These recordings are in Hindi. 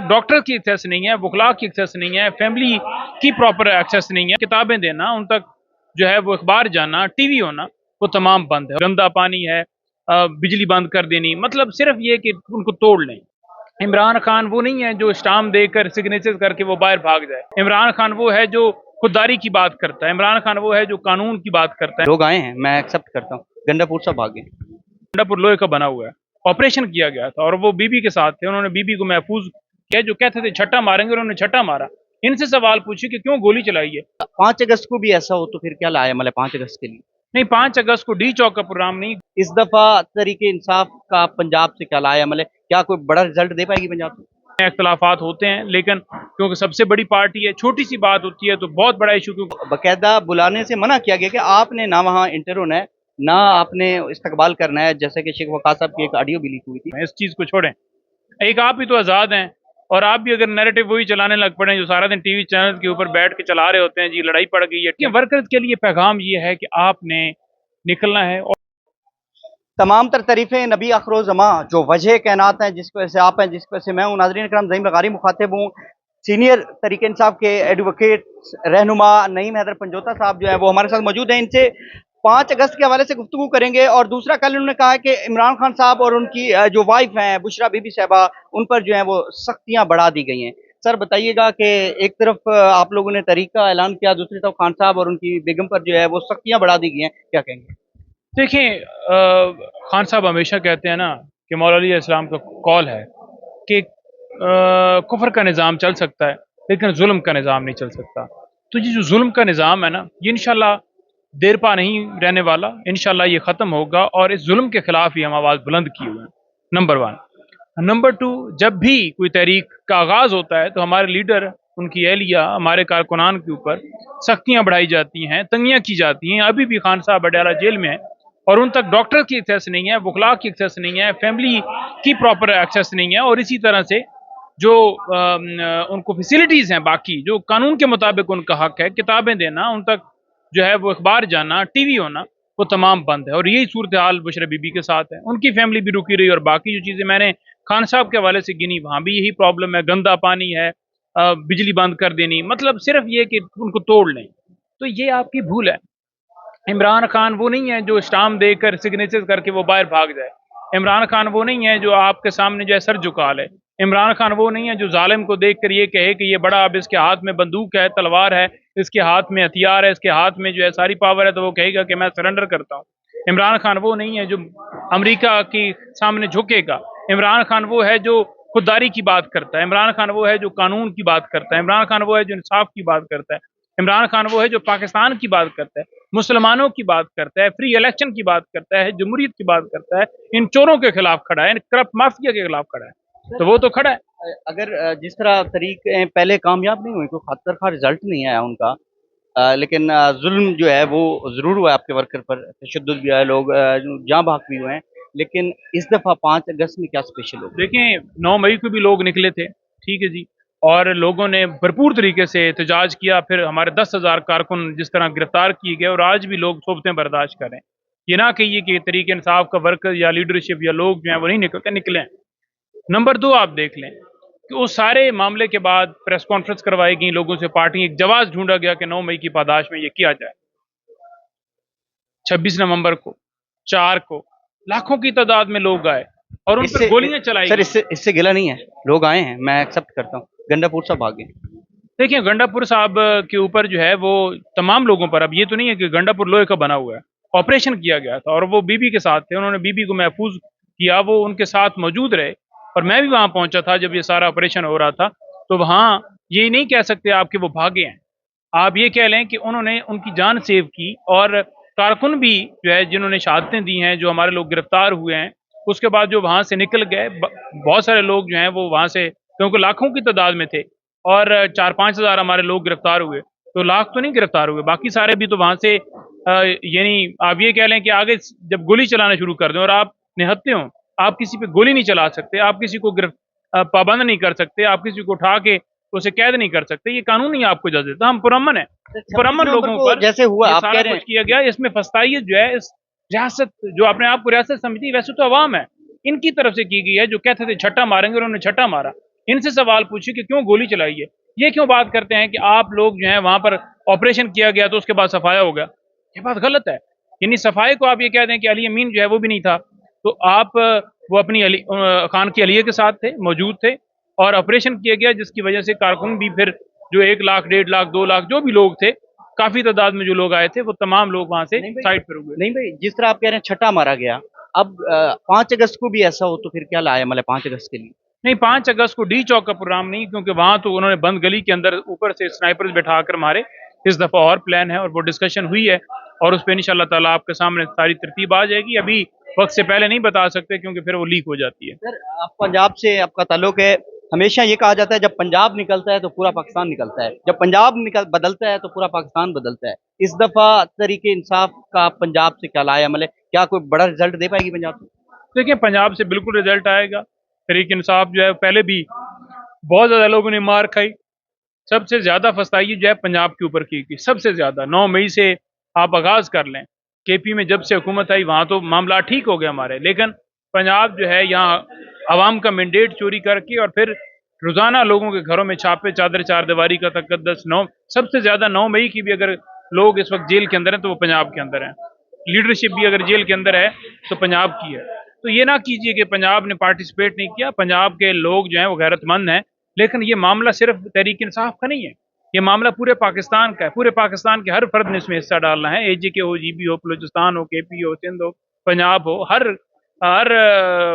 डॉक्टर की एक्सेस नहीं है, वकला की एक्सेस नहीं है, फैमिली की प्रॉपर एक्सेस नहीं है। किताबें देना उन तक जो है वो अखबार जाना, टीवी होना, वो तमाम बंद है। गंदा पानी है, बिजली बंद कर देनी, मतलब सिर्फ ये कि उनको तोड़ लें। इमरान खान वो नहीं है जो स्टाम्प देकर सिग्नेचर करके वो बाहर भाग जाए। इमरान खान वो है जो खुददारी की बात करता है। इमरान खान वो है जो कानून की बात करता है। लोग आए हैं, मैं एक्सेप्ट करता हूँ। गंडापुर से भागे। गंडापुर लोहे का बना हुआ है, ऑपरेशन किया गया था और वो बीबी के साथ थे। उन्होंने बीबी को महफूज किया। जो कहते थे छट्टा मारेंगे, उन्होंने छट्टा मारा। इनसे सवाल पूछिए कि क्यों गोली चलाई है। 5 अगस्त को भी ऐसा हो तो फिर क्या लाया, मतलब 5 अगस्त के लिए? नहीं, 5 अगस्त को डी चौक का प्रोग्राम नहीं। इस दफा तरीके इंसाफ का पंजाब से क्या लाया, मतलब क्या कोई बड़ा रिजल्ट दे पाएगी पंजाब से? इख्तलाफात होते हैं, लेकिन क्योंकि सबसे बड़ी पार्टी है, छोटी सी बात होती है तो बहुत बड़ा इशू। क्योंकि बाकायदा बुलाने से मना किया गया कि आपने ना वहाँ इंटर होना है, ना आपने इस्तकबाल करना है, जैसे कि शेख वक़ार साहब की एक ऑडियो भी लीक हुई थी। इस चीज को छोड़ें। एक आप भी तो आजाद हैं, और आप भी अगर नैरेटिव वही चलाने लग पड़े जो सारा दिन टीवी चैनल के ऊपर बैठ के चला रहे होते हैं, जी लड़ाई पड़ गई है। वर्कर्स के लिए पैगाम ये है कि आपने निकलना है। और तमाम तर तारीफ़ें नबी आखिर-ओ-ज़मां, जो वजह कायनात हैं, जिसकी वजह से आप हैं, जिसकी वजह से मैं हूँ। नाज़रीन करम, ज़हीम लगारी मुखातिब हूँ। सीनियर तरीके इंसाफ के एडवोकेट रहनुमा नईम हैदर पंजोता साहब जो है वो हमारे साथ मौजूद हैं। इनसे 5 अगस्त के हवाले से गुफ्तगू करेंगे। और दूसरा, कल उन्होंने कहा है कि इमरान खान साहब और उनकी जो वाइफ हैं बुशरा बीबी साहबा, उन पर जो है वो सख्तियाँ बढ़ा दी गई हैं। सर बताइएगा कि एक तरफ आप लोगों ने तहरीक का ऐलान किया, दूसरी तरफ खान साहब और उनकी बेगम पर जो है वो सख्तियाँ बढ़ा दी गई हैं, क्या कहेंगे? देखें, खान साहब हमेशा कहते हैं ना कि मौला अली इस्लाम का कॉल है कि कुफर का निज़ाम चल सकता है, लेकिन जुल्म का निज़ाम नहीं चल सकता। तो ये जो जुल्म का निज़ाम है ना, ये इंशाल्लाह देर पा नहीं रहने वाला। इंशाल्लाह ये ख़त्म होगा और इस जुल्म के ख़िलाफ़ ही हम आवाज़ बुलंद किए हुए हैं, नंबर 1। नंबर 2, जब भी कोई तहरीक का आगाज़ होता है तो हमारे लीडर, उनकी एहलिया, हमारे कारकुनान के ऊपर सख्तियाँ बढ़ाई जाती हैं, तंगियाँ की जाती हैं। अभी भी खान साहब अडयाला जेल में हैं और उन तक डॉक्टर की एक्सेस नहीं है, वकला की एक्सेस नहीं है, फैमिली की प्रॉपर एक्सेस नहीं है। और इसी तरह से जो उनको फैसिलिटीज़ हैं, बाकी जो कानून के मुताबिक उनका हक है, किताबें देना, उन तक जो है वो अखबार जाना, टीवी होना, वो तमाम बंद है। और यही सूरत हाल बुशरा बीबी के साथ है। उनकी फैमिली भी रुकी रही और बाकी जो चीज़ें मैंने खान साहब के हवाले से गिनी, वहाँ भी यही प्रॉब्लम है। गंदा पानी है, बिजली बंद कर देनी, मतलब सिर्फ ये कि उनको तोड़ लें। तो ये आपकी भूल है। इमरान खान वो नहीं है जो स्टाम्प देकर सिग्नेचर करके वो बाहर भाग जाए। इमरान खान वो नहीं है जो आपके सामने जो है सर झुका ले। इमरान खान वो नहीं है जो जालिम को देख कर ये कहे कि ये बड़ा, अब इसके हाथ में बंदूक है, तलवार है, इसके हाथ में हथियार है, इसके हाथ में जो है सारी पावर है, तो वो कहेगा कि मैं सरेंडर करता हूँ। इमरान खान वो नहीं है जो अमेरिका के सामने झुकेगा। इमरान खान वो है जो खुददारी की बात करता है। इमरान खान वो है जो कानून की बात करता है। इमरान खान वो है जो इंसाफ की बात करता है। इमरान खान वो है जो पाकिस्तान की बात करता है, मुसलमानों की बात करता है, फ्री इलेक्शन की बात करता है, जमहूरियत की बात करता है, इन चोरों के खिलाफ खड़ा है, इन करप्ट माफिया के खिलाफ खड़ा है। तो वो तो खड़ा है। अगर जिस तरह तरीके पहले कामयाब नहीं हुए, कोई खातर खा रिजल्ट नहीं आया उनका, लेकिन जुल्म जो है वो ज़रूर हुआ है आपके वर्कर पर, तशद्दुद भी है, लोग जाँ बहक भी हुए हैं। लेकिन इस दफ़ा 5 अगस्त में क्या स्पेशल होगा? देखें, 9 मई को भी लोग निकले थे, ठीक है जी, और लोगों ने भरपूर तरीके से एहतजाज किया। फिर हमारे 10,000 कारकुन जिस तरह गिरफ्तार किए गए, और आज भी लोग सोबतें बर्दाश्त करें। ये ना कहिए कि तरीके इंसाफ का वर्कर या लीडरशिप या लोग जो हैं वो नहीं निकले हैं। नंबर 2, आप देख लें कि उस सारे मामले के बाद प्रेस कॉन्फ्रेंस करवाई गई, लोगों से पार्टी एक जवाब ढूंढा गया कि 9 मई की पादाश में ये किया जाए। 26 नवंबर को, 4 को लाखों की तादाद में लोग आए और उन पर गोलियां चलाई सर, गई। इससे गिला नहीं है, लोग आए हैं, मैं एक्सेप्ट करता हूँ। गंडापुर से भागे। देखिए, गंडापुर साहब के ऊपर जो है वो तमाम लोगों पर, अब ये तो नहीं है कि गंडापुर लोहे का बना हुआ है, ऑपरेशन किया गया था और वो बीबी के साथ थे। उन्होंने बीबी को महफूज किया, वो उनके साथ मौजूद रहे। और मैं भी वहां पहुंचा था जब ये सारा ऑपरेशन हो रहा था। तो वहां ये नहीं कह सकते आप कि वो भागे हैं। आप ये कह लें कि उन्होंने उनकी जान सेव की। और कारकुन भी जो है जिन्होंने शहादतें दी हैं, जो हमारे लोग गिरफ्तार हुए हैं, उसके बाद जो वहां से निकल गए, बहुत सारे लोग जो हैं वो वहां से, क्योंकि लाखों की तादाद में थे और 4-5 हज़ार हमारे लोग गिरफ्तार हुए, तो लाख तो नहीं गिरफ्तार हुए, बाकी सारे भी तो वहां से यानी आप ये कह लें कि आगे जब गोली चलाना शुरू कर दें, और आप निहत्ते हो, आप किसी पे गोली नहीं चला सकते, आप किसी को पाबंद नहीं कर सकते, आप किसी को उठा के उसे कैद नहीं कर सकते, ये कानून ही आपको इजाजत देता। हम पुरअमन है, पुरअमन लोगों पर जैसे हुआ, आप सारा कह रहे कुछ हैं। किया गया। इसमें फस्तायत जो है, इस रियासत जो अपने आप को रियासत समझती है, वैसे तो अवाम है, इनकी तरफ से की गई है। जो कहते थे छट्टा मारेंगे, उन्होंने छट्टा मारा। इनसे सवाल पूछिए कि क्यों गोली चलाई है। ये क्यों बात करते हैं कि आप लोग जो है वहां पर ऑपरेशन किया गया तो उसके बाद सफाया हो गया। ये बात गलत है। यानी सफाई को आप ये कह दें कि अली अमीन जो है वो भी नहीं था, तो आप वो अपनी खान की अलिया के साथ थे, मौजूद थे, और ऑपरेशन किया गया जिसकी वजह से कारकुन भी फिर जो 1 लाख 1.5 लाख 2 लाख जो भी लोग थे, काफी तादाद में जो लोग आए थे, वो तमाम लोग वहां से नहीं भाई, साइड पर हुए। नहीं भाई, जिस तरह आप कह रहे हैं छठा मारा गया, अब 5 अगस्त को भी ऐसा हो तो फिर क्या लाया मतलब 5 अगस्त के लिए? नहीं, 5 अगस्त को डी चौक का प्रोग्राम नहीं, क्योंकि वहां तो उन्होंने बंद गली के अंदर ऊपर से स्नाइपर्स बैठा कर मारे। इस दफा और प्लान है और वो डिस्कशन हुई है, और उस पर इंशाल्लाह ताला आपके सामने सारी तरतीब आ जाएगी। अभी वक्त से पहले नहीं बता सकते क्योंकि फिर वो लीक हो जाती है। सर, आप पंजाब से आपका ताल्लुक है। हमेशा ये कहा जाता है जब पंजाब निकलता है तो पूरा पाकिस्तान निकलता है, जब पंजाब निकल बदलता है तो पूरा पाकिस्तान बदलता है। इस दफा तरीके इंसाफ का पंजाब से क्या लाया, मतलब क्या कोई बड़ा रिजल्ट दे पाएगी पंजाब से? देखिए, पंजाब से बिल्कुल रिजल्ट आएगा। तहरीक इंसाफ जो है पहले भी बहुत ज्यादा लोगों ने मार खाई। सबसे ज्यादा फसाई जो है पंजाब के ऊपर की सबसे ज्यादा 9 मई से आप आगाज कर लें। केपी में जब से हुकूमत आई वहां तो मामला ठीक हो गया हमारे, लेकिन पंजाब जो है यहाँ आवाम का मैंडेट चोरी करके और फिर रोजाना लोगों के घरों में छापे, चादर चार दीवारी का तकद्दस। सबसे ज्यादा 9 मई की भी अगर लोग इस वक्त जेल के अंदर हैं तो वो पंजाब के अंदर हैं। लीडरशिप भी अगर जेल के अंदर है तो पंजाब की है। तो ये ना कीजिए कि पंजाब ने पार्टिसिपेट नहीं किया। पंजाब के लोग जो हैं वो गैरतमंद हैं, लेकिन ये मामला सिर्फ तहरीक इंसाफ का नहीं है, ये मामला पूरे पाकिस्तान का है। पूरे पाकिस्तान के हर फर्द ने इसमें हिस्सा डालना है। AG के हो, GB हो, बलूचिस्तान हो, KP हो, सिंध हो, पंजाब हो, हर हर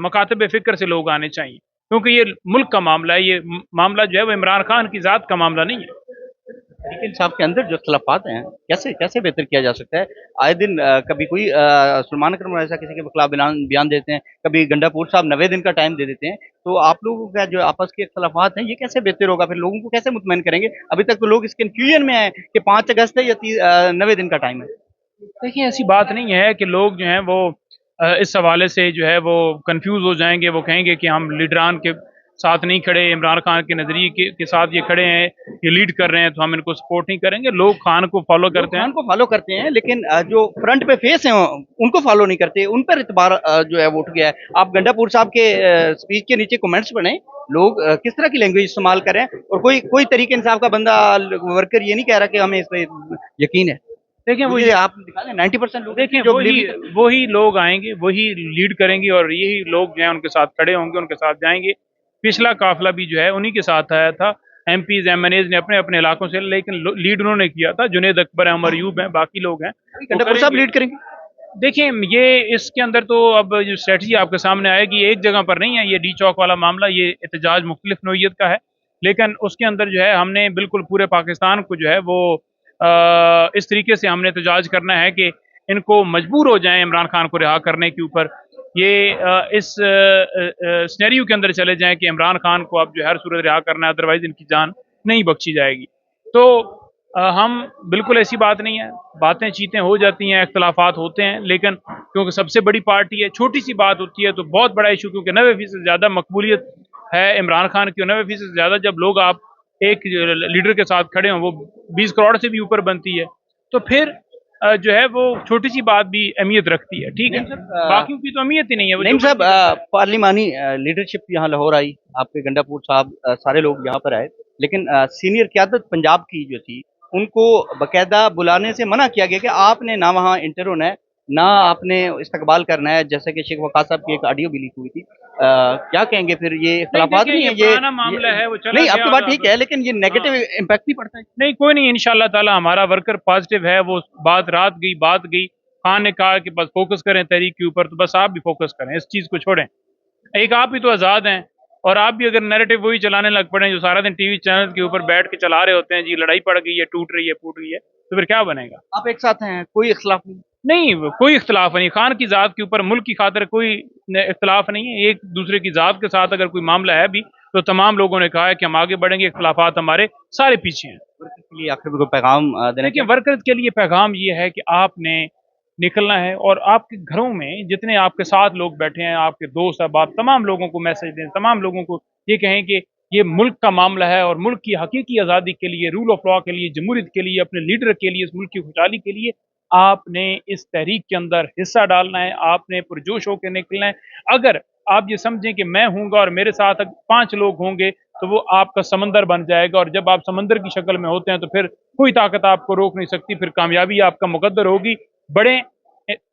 मकातब फिक्र से लोग आने चाहिए, क्योंकि ये मुल्क का मामला है। ये मामला जो है वो इमरान खान की ज़ात का मामला नहीं है। तहरीक इंसाफ के अंदर जो इख्तलाफात हैं, कैसे कैसे बेहतर किया जा सकता है? आए दिन कभी कोई सलमान अकरम ऐसा किसी के खिलाफ बयान बयान देते हैं, कभी गंडापुर साहब 90 दिन का टाइम दे देते हैं। तो आप लोगों का जो आपस के इख्तलाफात हैं, ये कैसे बेहतर होगा? फिर लोगों को कैसे मुतमईन करेंगे? अभी तक तो लोग इस कन्फ्यूजन में हैं कि 5 अगस्त है या 90 दिन का टाइम है। देखिए, ऐसी बात नहीं है कि लोग जो हैं वो इस हवाले से जो है वो कंफ्यूज हो जाएंगे। वो कहेंगे कि हम लीडरान के साथ नहीं खड़े, इमरान खान के नजरिए के साथ ये खड़े हैं, ये लीड कर रहे हैं, तो हम इनको सपोर्ट नहीं करेंगे। लोग खान को फॉलो लोग करते हैं। खान को फॉलो करते हैं, लेकिन जो फ्रंट पे फेस हैं उनको फॉलो नहीं करते, उन पर इतबार जो है वो उठ गया है। आप गंडापुर साहब के स्पीच के नीचे कमेंट्स पढ़ें, लोग किस तरह की लैंग्वेज इस्तेमाल कर रहे हैं, और कोई कोई तरीके इंसाफ का बंदा वर्कर ये नहीं कह रहा कि हमें इस पे यकीन है। देखें वो मुझे आप दिखा दें 90% लोग देखें जो वही believe नहीं वही लोग आएंगे, वही लीड करेंगे, और यही लोग जो हैं उनके साथ खड़े होंगे, उनके साथ जाएंगे। पिछला काफिला भी जो है उन्हीं के साथ आया था। MPs MNAs ने अपने अपने इलाकों से, लेकिन लीड उन्होंने किया था। जुनेद अकबर है, उमर यूब हैं, बाकी लोग हैं, करते, वो गंडापुर साहब करेंगे। लीड करेंगे। देखिए, ये इसके अंदर तो अब जो स्ट्रेटजी आपके सामने आएगी, एक जगह पर नहीं है। ये डी चौक वाला मामला, ये एहतजाज मुख्तलिफ नोयत का है, लेकिन उसके अंदर जो है हमने बिल्कुल पूरे पाकिस्तान को जो है वो इस तरीके से हमने एहतजाज करना है कि इनको मजबूर हो जाएं इमरान खान को रिहा करने के ऊपर। ये इस सिनेरियो के अंदर चले जाएं कि इमरान खान को अब जो है हर सूरत रिहा करना है, अदरवाइज इनकी जान नहीं बख्शी जाएगी। तो हम बिल्कुल ऐसी बात नहीं है, बातें चीतें हो जाती हैं, इख्तलाफात होते हैं, लेकिन क्योंकि सबसे बड़ी पार्टी है, छोटी सी बात होती है तो बहुत बड़ा इशू, क्योंकि 90% ज़्यादा मकबूलियत है इमरान खान की। 90% ज़्यादा जब लोग आप एक लीडर के साथ खड़े हों, वो 20 करोड़ से भी ऊपर बनती है, तो फिर जो है वो छोटी सी बात भी अहमियत रखती है। ठीक है, बाकियों की तो अहमियत ही नहीं है। वो नईम जो साहब, मर्जी करते हैं। पार्लिमानी लीडरशिप यहाँ लाहौर आई, आपके गंडापुर साहब सारे लोग यहाँ पर आए, लेकिन सीनियर क़यादत पंजाब की जो थी उनको बकायदा बुलाने से मना किया गया कि आपने ना वहाँ इंटर होना है, ना आपने इस्तकबाल करना है, जैसे कि शेख वक़ास साहब की एक ऑडियो भी लीक हुई थी। क्या कहेंगे फिर? ये नहीं, इख्तलाफात देखिए, नहीं ये है पुराना मामला है, वो चला नहीं, गया। आपकी बात ठीक अब है, लेकिन ये नेगेटिव हाँ, इम्पैक्ट भी पड़ता है। नहीं, कोई नहीं, इंशाल्लाह ताला हमारा वर्कर पॉजिटिव है। वो बात बात गई। खान ने कहा कि बस फोकस करें तहरीक के ऊपर, तो बस आप भी फोकस करें, इस चीज़ को छोड़ें। एक आप भी तो आज़ाद हैं, और आप भी अगर नैरेटिव वही चलाने लग पड़े जो सारा दिन TV चैनल के ऊपर बैठ के चला रहे होते हैं, जी लड़ाई पड़ गई है, टूट रही है, फूट रही है, तो फिर क्या बनेगा? आप एक साथ हैं, कोई इख्तलाफ नहीं। नहीं, कोई इख्तलाफ नहीं। खान की ज़ात के ऊपर, मुल्क की खातिर कोई इख्तलाफ नहीं है। एक दूसरे की ज़ात के साथ अगर कोई मामला है भी, तो तमाम लोगों ने कहा है कि हम आगे बढ़ेंगे, इख्तलाफात हमारे सारे पीछे हैं। वर्कर्स के लिए आखिर में कोई पैगाम देना देखिए, चाहेंगे? वर्कर्स के लिए पैगाम ये है कि आपने निकलना है, और आपके घरों में जितने आपके साथ लोग बैठे हैं, आपके दोस्त अहबाब, तमाम लोगों को मैसेज दें, तमाम लोगों को ये कहें कि ये मुल्क का मामला है, और मुल्क की हकीकी आज़ादी के लिए, रूल ऑफ लॉ के लिए, जमहूरियत के लिए, अपने लीडर के लिए, इस मुल्क की खुशहाली के लिए आपने इस तहरीक के अंदर हिस्सा डालना है। आपने पुरजोश होकर निकलना है। अगर आप ये समझें कि मैं हूँगा और मेरे साथ 5 लोग होंगे, तो वो आपका समंदर बन जाएगा, और जब आप समंदर की शक्ल में होते हैं तो फिर कोई ताकत आपको रोक नहीं सकती, फिर कामयाबी आपका मुकद्दर होगी। बढ़े,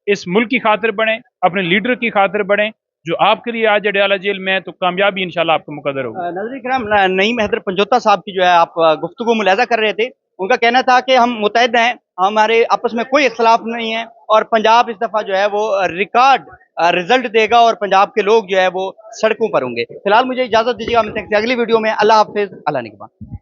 इस मुल्क की खातिर बढ़े, अपने लीडर की खातिर बढ़े जो आपके लिए आज अडयाला जेल में है, तो कामयाबी इंशाल्लाह आपको मुकद्दर होगी। नाज़रीन किराम, नईम हैदर पंजोता साहब की जो है आप गुफ्तगू मुलाजा कर रहे थे। उनका कहना था कि हम मुतहद हैं, हमारे आपस में कोई इख्तलाफ नहीं है, और पंजाब इस दफ़ा जो है वो रिकॉर्ड रिजल्ट देगा, और पंजाब के लोग जो है वो सड़कों पर होंगे। फिलहाल मुझे इजाज़त दीजिएगा, मिलते हैं किसी अगली वीडियो में। अल्लाह हाफिज़, अल्लाह निगहबान।